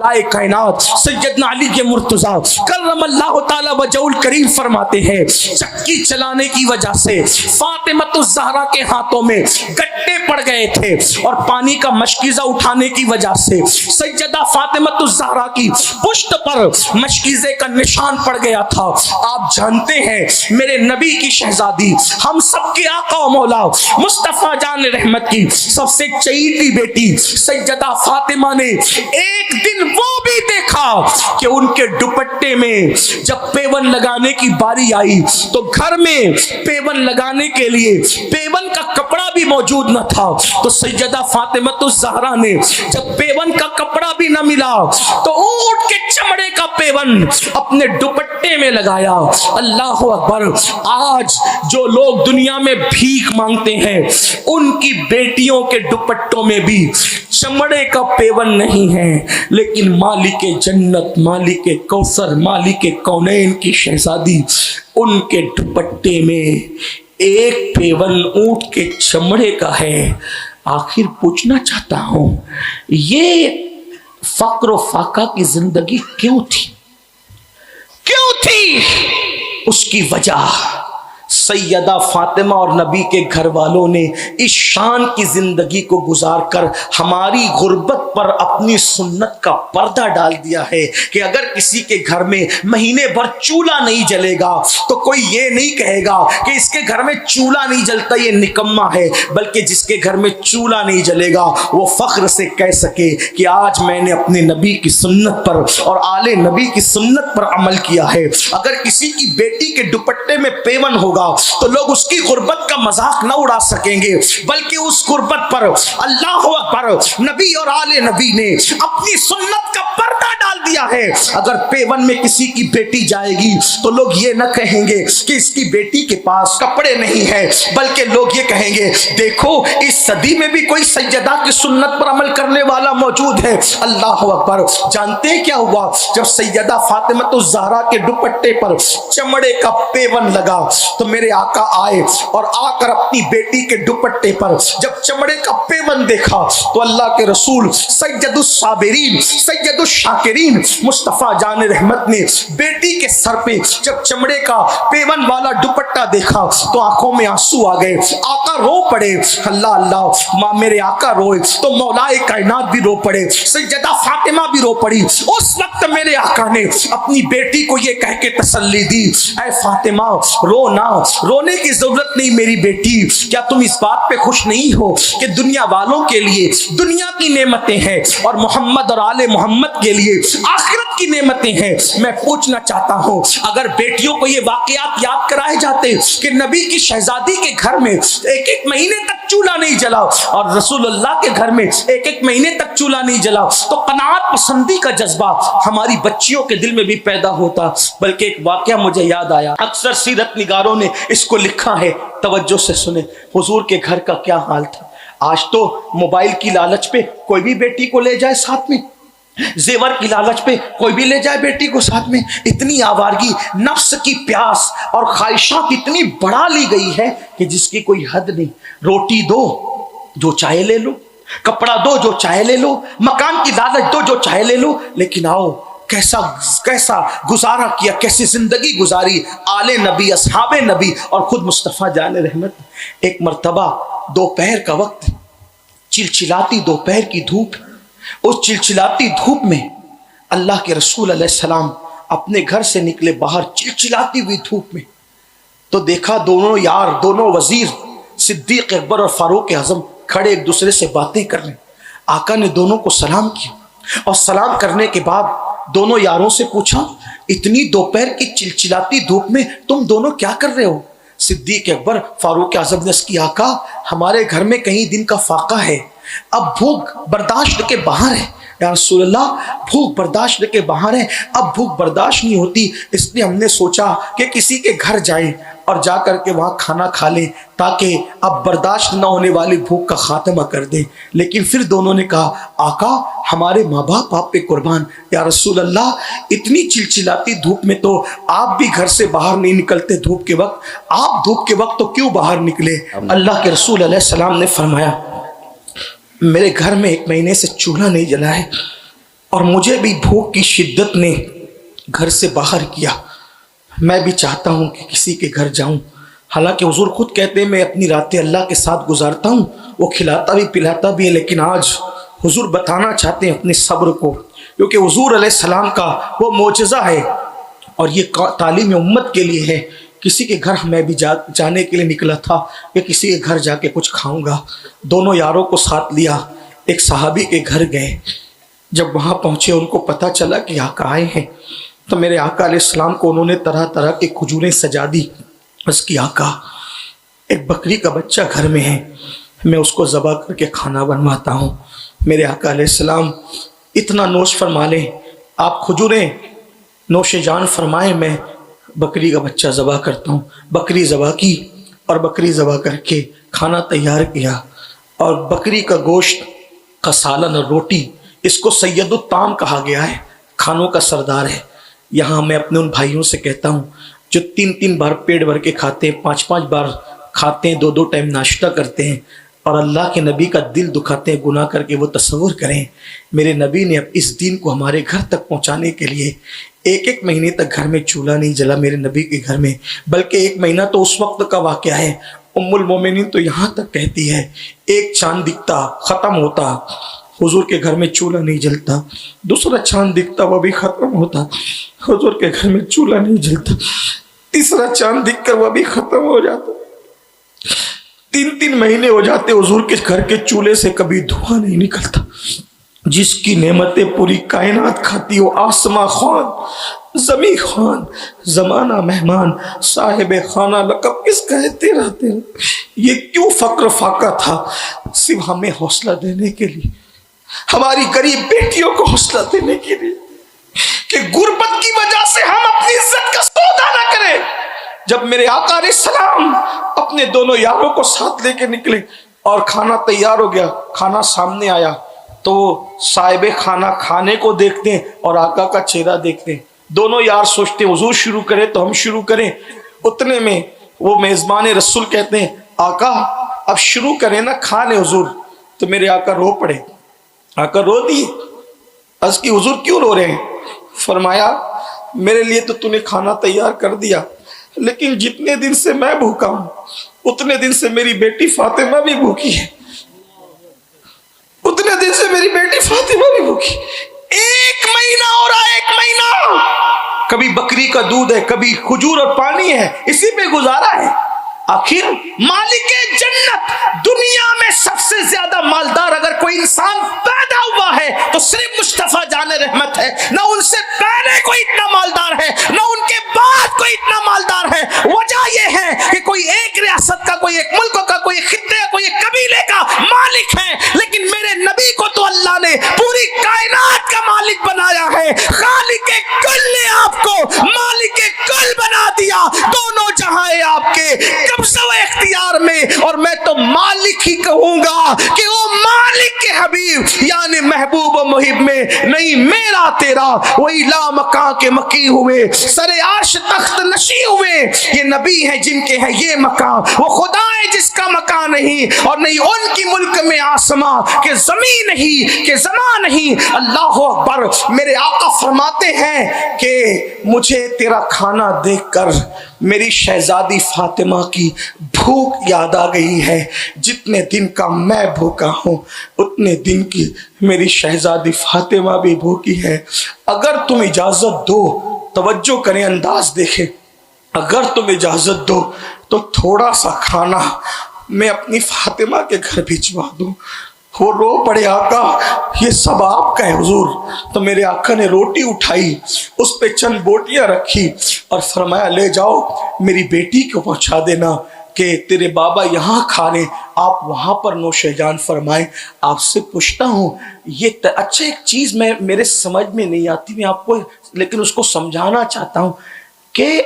کائنات سیدنا علی کے مرتضیٰ کرم اللہ تعالی وجہہ کریم فرماتے ہیں چکی چلانے کی وجہ سے فاطمہ الزہرا کے ہاتھوں میں گٹے پڑ گئے تھے اور پانی کا مشکیزہ اٹھانے کی وجہ سے سیدہ فاطمہ الزہرا کی پشت پر مشکیزے کا نشان پڑ گیا تھا۔ آپ جانتے ہیں میرے نبی کی شہزادی ہم سب کے آقا و مولا مصطفیٰ جان رحمت کی سب سے چہیتی بیٹی سیدہ فاطمہ نے ایک دن وہ بھی دیکھا کہ ان کے دوپٹے میں جب پیون لگانے کی باری آئی تو گھر میں پیون لگانے کے لیے پیون کا کپڑا بھی موجود نہ تھا، تو سیدہ فاطمہ الزہرا نے جب پیون کا کپڑا بھی نہ ملا تو اونٹ کے چمڑے کا پیون اپنے دوپٹے میں لگایا۔ اللہ اکبر! آج جو لوگ دنیا میں بھیک مانگتے ہیں ان کی بیٹیوں کے دوپٹوں میں بھی چمڑے کا پیون نہیں ہے، لیکن مالک جنت، مالک کوثر، مالک کونین کی شہزادی ان کے دوپٹے میں ایک پیون اونٹ کے چمڑے کا ہے۔ آخر پوچھنا چاہتا ہوں یہ فقر و فاقہ کی زندگی کیوں تھی؟ کیوں تھی؟ اس کی وجہ سیدہ فاطمہ اور نبی کے گھر والوں نے اس شان کی زندگی کو گزار کر ہماری غربت پر اپنی سنت کا پردہ ڈال دیا ہے کہ اگر کسی کے گھر میں مہینے بھر چولہا نہیں جلے گا تو کوئی یہ نہیں کہے گا کہ اس کے گھر میں چولہا نہیں جلتا یہ نکما ہے، بلکہ جس کے گھر میں چولہا نہیں جلے گا وہ فخر سے کہہ سکے کہ آج میں نے اپنے نبی کی سنت پر اور آل نبی کی سنت پر عمل کیا ہے۔ اگر کسی کی بیٹی کے دوپٹے میں پیون ہوگا تو لوگ اس کی غربت کا مذاق نہ اڑا سکیں گے، بلکہ اس غربت پر اللہ اکبر نبی اور آل نبی نے اپنی سنت کا پردہ ڈال دیا ہے۔ اگر پیون میں کسی کی بیٹی جائے گی تو لوگ یہ نہ کہیں گے کہ اس کی بیٹی کے پاس کپڑے نہیں ہیں، بلکہ لوگ یہ کہیں گے دیکھو اس صدی میں بھی کوئی سیدہ کی سنت پر عمل کرنے والا موجود ہے۔ اللہ اکبر! جانتے ہیں کیا ہوا؟ جب سیدہ فاطمہ الزہرا کے دوپٹے پر چمڑے کا پیون لگا تو میرے آقا آئے اور آ کر اپنی بیٹی کے دوپٹے پر جب چمڑے کا پیون دیکھا تو اللہ کے رسول سید الصابرین سید الشاکرین مصطفیٰ جان رحمت نے بیٹی کے سر پہ جب چمڑے کا پیون والا دوپٹہ دیکھا تو آنکھوں میں آنسو آ گئے، آقا رو پڑے۔ اللہ اللہ! ماں میرے آقا روئے تو مولائے کائنات بھی رو پڑے، سیدہ فاطمہ بھی رو پڑی۔ اس وقت میرے آقا نے اپنی بیٹی کو یہ کہہ کے تسلی دی، اے فاطمہ رو نہ، رونے کی ضرورت نہیں میری بیٹی۔ کیا تم اس بات پہ خوش نہیں ہو کہ دنیا والوں کے لیے دنیا کی نعمتیں ہیں اور محمد اور آل محمد کے لیے آخرت کی نعمتیں ہیں؟ میں پوچھنا چاہتا ہوں اگر بیٹیوں کو یہ واقعات یاد کرائے جاتے کہ نبی کی شہزادی کے گھر میں ایک ایک مہینے تک چولہا نہیں جلا اور رسول اللہ کے گھر میں ایک ایک مہینے تک چولہا نہیں جلا تو قناعت پسندی کا جذبہ ہماری بچیوں کے دل میں بھی پیدا ہوتا۔ بلکہ ایک واقعہ مجھے یاد آیا، اکثر سیرت نگاروں نے اس کو لکھا ہے، توجہ سے سنیں۔ حضور کے گھر کا کیا حال تھا؟ آج تو موبائل کی لالچ پہ کوئی بھی بیٹی کو لے جائے ساتھ میں، زیور کی لالچ پہ کوئی بھی لے جائے بیٹی کو ساتھ میں۔ اتنی آوارگی، نفس کی پیاس اور خواہشات اتنی بڑھا لی گئی ہے کہ جس کی کوئی حد نہیں۔ روٹی دو جو چاہے لے لو، کپڑا دو جو چاہے لے لو، مکان کی لالچ دو جو چاہے لے لو، لیکن آؤ کیسا گزارا کیا، کیسی زندگی گزاری آل نبی، اصحاب نبی اور خود مصطفیٰ جان رحمت۔ ایک مرتبہ دوپہر کا وقت، چلچلاتی دوپہر کی دھوپ، اس چلچلاتی دھوپ میں اللہ کے رسول علیہ السلام اپنے گھر سے نکلے باہر چلچلاتی ہوئی دھوپ میں، تو دیکھا دونوں یار، دونوں وزیر صدیق اکبر اور فاروق اعظم کھڑے ایک دوسرے سے باتیں کر رہے۔ آقا نے دونوں کو سلام کیا اور سلام کرنے کے بعد دونوں یاروں سے پوچھا اتنی دوپہر کی چلچلاتی دھوپ میں تم دونوں کیا کر رہے ہو؟ صدیق اکبر فاروق اعظم نے اس کی آقا ہمارے گھر میں کہیں دن کا فاقہ ہے، اب بھوک برداشت کے باہر ہے۔ یا رسول اللہ بھوک برداشت کے باہر ہے، اب بھوک برداشت نہیں ہوتی، اس لیے ہم نے سوچا کہ کسی کے گھر جائیں اور جا کر کے وہاں کھانا کھا لیں تاکہ اب برداشت نہ ہونے والی بھوک کا خاتمہ کر دیں۔ لیکن پھر دونوں نے کہا آقا ہمارے ماں باپ آپ پہ قربان، یا رسول اللہ اتنی چلچلاتی دھوپ میں تو آپ بھی گھر سے باہر نہیں نکلتے دھوپ کے وقت، آپ دھوپ کے وقت تو کیوں باہر نکلے؟ اللہ کے رسول علیہ السلام نے فرمایا میرے گھر میں 1 مہینے سے چولہا نہیں جلا ہے اور مجھے بھی بھوک کی شدت نے گھر سے باہر کیا. میں بھی چاہتا ہوں کہ کسی کے گھر جاؤں. حالانکہ حضور خود کہتے ہیں میں اپنی راتیں اللہ کے ساتھ گزارتا ہوں, وہ کھلاتا بھی پلاتا بھی ہے, لیکن آج حضور بتانا چاہتے ہیں اپنے صبر کو, کیونکہ حضور علیہ السلام کا وہ معجزہ ہے اور یہ تعلیم امت کے لیے ہے. کسی کے گھر میں بھی جانے کے لیے نکلا تھا کہ کسی کے گھر جا کے کچھ کھاؤں گا. دونوں یاروں کو ساتھ لیا, ایک صحابی کے گھر گئے. جب وہاں پہنچے ان کو پتہ چلا کہ آقا آئے ہیں, تو میرے آقا علیہ السلام کو انہوں نے طرح طرح کی کھجوریں سجا دی. اس کی آقا ایک بکری کا بچہ گھر میں ہے, میں اس کو ذبح کر کے کھانا بنواتا ہوں. میرے آقا علیہ السلام اتنا نوش فرما لیں, آپ کھجوریں نوش جان فرمائیں, میں بکری کا بچہ ذبح کرتا ہوں. بکری ذبح کی اور بکری ذبح کر کے کھانا تیار کیا, اور بکری کا گوشت کا سالن اور روٹی, اس کو سید الطعام کہا گیا ہے, کھانوں کا سردار ہے. یہاں میں اپنے ان بھائیوں سے کہتا ہوں جو 3 بار پیٹ بھر کے کھاتے ہیں, 5 بار کھاتے ہیں, 2 ٹائم ناشتہ کرتے ہیں, اور اللہ کے نبی کا دل دکھاتے ہیں گناہ کر کے, وہ تصور کریں میرے نبی نے اب اس دین کو ہمارے گھر تک پہنچانے کے لیے 1 مہینے تک گھر میں چولہا نہیں جلا میرے نبی کے گھر میں, بلکہ 1 مہینہ تو اس وقت کا واقعہ ہے. ام المومنین تو یہاں تک کہتی ہے 1 چاند دکھتا ختم ہوتا, حضور کے گھر میں چولہا نہیں جلتا. دوسرا چاند دکھتا وہ بھی ختم ہوتا, حضور کے گھر میں چولہا نہیں جلتا. تیسرا چاند دکھ کر وہ بھی ختم ہو جاتا. 3 مہینے ہو جاتے حضور کے گھر کے چولہے سے کبھی دھواں نہیں نکلتا. جس کی نعمتیں پوری کائنات کھاتی ہو, آسماں خوان, زمیں خوان, زمانہ مہمان, صاحب خانہ لقب کس کہتے رہتے ہیں. یہ کیوں فقر فاقہ تھا, صرف ہمیں حوصلہ دینے کے لیے, ہماری غریب بیٹیوں کو حوصلہ دینے کے لیے کہ غربت کی وجہ سے ہم اپنی عزت کا سودا نہ کریں. جب میرے آقا علیہ السلام اپنے دونوں یاروں کو ساتھ لے کے نکلے اور کھانا تیار ہو گیا, کھانا سامنے آیا تو صاحب کھانا کھانے کو دیکھتے ہیں اور آقا کا چہرہ دیکھتے ہیں. دونوں یار سوچتے ہیں حضور شروع کریں تو ہم شروع کریں. اتنے میں وہ میزبان رسول کہتے ہیں آقا اب شروع کریں نا, کھا لیں حضور. تو میرے آقا رو پڑے, آقا رو دیے. عرض کی حضور کیوں رو رہے ہیں؟ فرمایا میرے لیے تو نے کھانا تیار کر دیا, لیکن جتنے دن سے میں بھوکا ہوں اتنے دن سے میری بیٹی فاطمہ بھی بھوکی ہے, اتنے دن سے میری بیٹی فاطمہ بھی بھوکی. 1 مہینہ ہو رہا ہے, 1 مہینہ, کبھی بکری کا دودھ ہے, کبھی کھجور اور پانی ہے, اسی پہ گزارا ہے. آخر مالک جنت دنیا میں سب سے زیادہ مالدار اگر کوئی انسان پیدا ہوا ہے تو صرف مصطفیٰ جان رحمت ہے. نہ ان سے پہلے کوئی اتنا مالدار ہے, نہ ان کے بعد کوئی اتنا مالدار ہے. وجہ یہ ہے کہ کوئی ایک ریاست کا, کوئی ایک ملک کا, کوئی ایک خطے کا, کوئی ایک قبیلے کا مالک ہے, لیکن میرے نبی کو تو اللہ نے پوری کائنات کا مالک بنایا ہے. خالق کل نے آپ کو مالک کل بنا دیا, دونوں جہاں آپ کے قبضہ و اختیار میں, اور میں تو مالک ہی کہوں گا کہ وہ مالک کے حبیب یعنی محبوب و محب میں نہیں میرا تیرا, وہی لا مکان کے مکی ہوئے, سر عرش تخت نشی ہوئے. یہ نبی ہیں جن کے ہے یہ مکان, وہ خدا ہے جس کا مکان نہیں, اور نہیں ان کی ملک میں آسماں کہ زمین نہیں کہ زمان نہیں. اللہ اکبر. میرے آقا فرماتے ہیں کہ مجھے تیرا کھانا دیکھ کر میری شہزادی فاطمہ کی بھوک یاد آ گئی ہے. جتنے دن کا میں بھوکا ہوں اتنے دن کی میری شہزادی فاطمہ بھی بھوکی ہے. اگر تم اجازت دو, توجہ کریں, انداز دیکھیں, اگر تم اجازت دو تو تھوڑا سا کھانا میں اپنی فاطمہ کے گھر بھجوا دوں. وہ رو پڑے آقا یہ سب آپ کا ہے حضور. تو میرے آقا نے روٹی اٹھائی, اس پہ چند بوٹیاں رکھی اور فرمایا لے جاؤ میری بیٹی کو پہنچا دینا کہ تیرے بابا یہاں کھا رہے, آپ وہاں پر نوش جان فرمائیں. آپ سے پوچھتا ہوں یہ اچھا ایک چیز میں میرے سمجھ میں نہیں آتی, میں آپ کو لیکن اس کو سمجھانا چاہتا ہوں کہ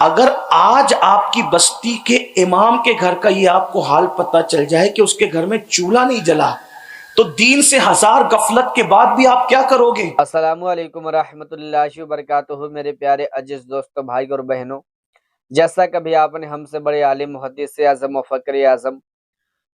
اگر آج آپ کی بستی کے امام کے گھر کا یہ آپ کو حال پتہ چل جائے کہ اس کے گھر میں چولہا نہیں جلا, تو دین سے 1000 غفلت کے بعد بھی آپ کیا کرو گے؟ السلام علیکم ورحمۃ اللہ وبرکاتہ. میرے پیارے عزیز دوستوں, بھائی اور بہنوں, جیسا کبھی آپ نے ہم سے بڑے عالم محدث اعظم و فقر اعظم